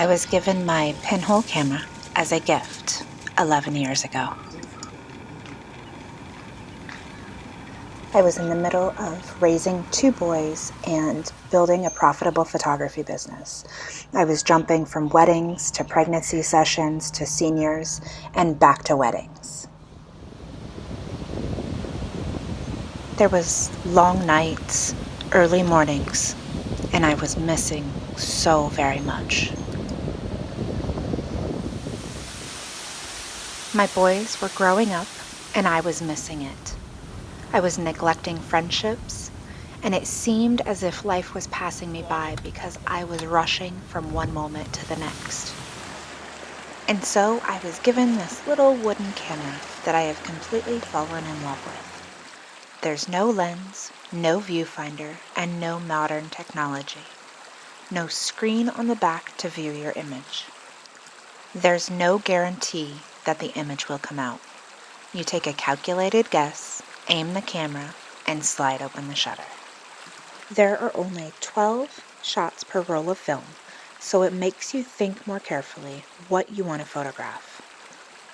I was given my pinhole camera as a gift 11 years ago. I was in the middle of raising 2 boys and building a profitable photography business. I was jumping from weddings to pregnancy sessions to seniors and back to weddings. There was long nights, early mornings, and I was missing so very much. My boys were growing up, and I was missing it. I was neglecting friendships, and it seemed as if life was passing me by because I was rushing from one moment to the next. And so I was given this little wooden camera that I have completely fallen in love with. There's no lens, no viewfinder, and no modern technology. No screen on the back to view your image. There's no guarantee that the image will come out. You take a calculated guess, aim the camera, and slide open the shutter. There are only 12 shots per roll of film, so it makes you think more carefully what you want to photograph.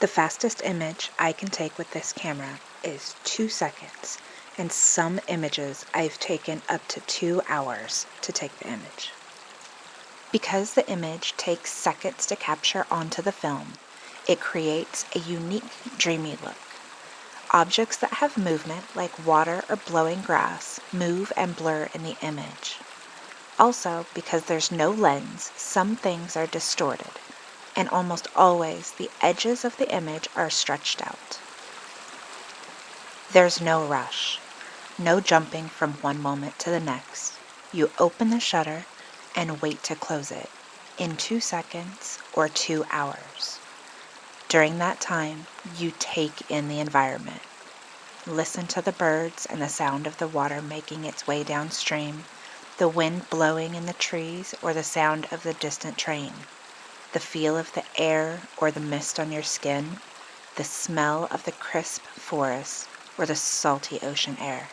The fastest image I can take with this camera is 2 seconds, and some images I've taken up to 2 hours to take the image. Because the image takes seconds to capture onto the film, it creates a unique, dreamy look. Objects that have movement, like water or blowing grass, move and blur in the image. Also, because there's no lens, some things are distorted, and almost always the edges of the image are stretched out. There's no rush, no jumping from one moment to the next. You open the shutter and wait to close it in 2 seconds or 2 hours. During that time, you take in the environment. Listen to the birds and the sound of the water making its way downstream, the wind blowing in the trees or the sound of the distant train, the feel of the air or the mist on your skin, the smell of the crisp forest or the salty ocean air.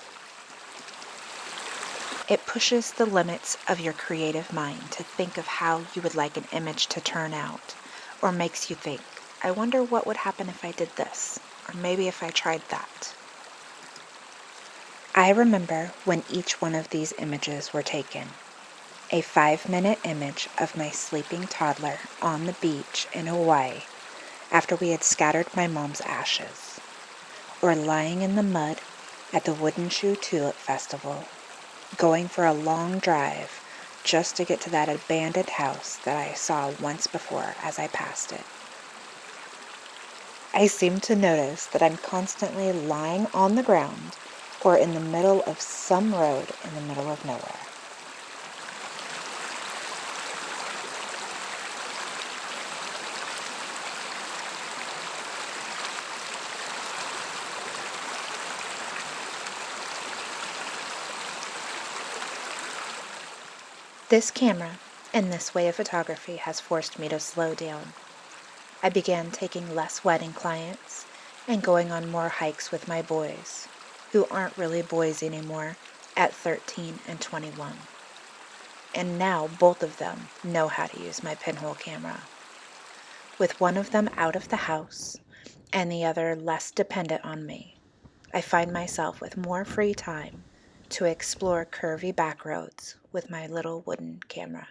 It pushes the limits of your creative mind to think of how you would like an image to turn out, or makes you think, I wonder what would happen if I did this, or maybe if I tried that. I remember when each one of these images were taken. A 5-minute image of my sleeping toddler on the beach in Hawaii after we had scattered my mom's ashes, or lying in the mud at the Wooden Shoe Tulip Festival, going for a long drive just to get to that abandoned house that I saw once before as I passed it. I seem to notice that I'm constantly lying on the ground or in the middle of some road in the middle of nowhere. This camera and this way of photography has forced me to slow down. I began taking less wedding clients and going on more hikes with my boys, who aren't really boys anymore at 13 and 21. And now both of them know how to use my pinhole camera. With one of them out of the house and the other less dependent on me, I find myself with more free time to explore curvy back roads with my little wooden camera.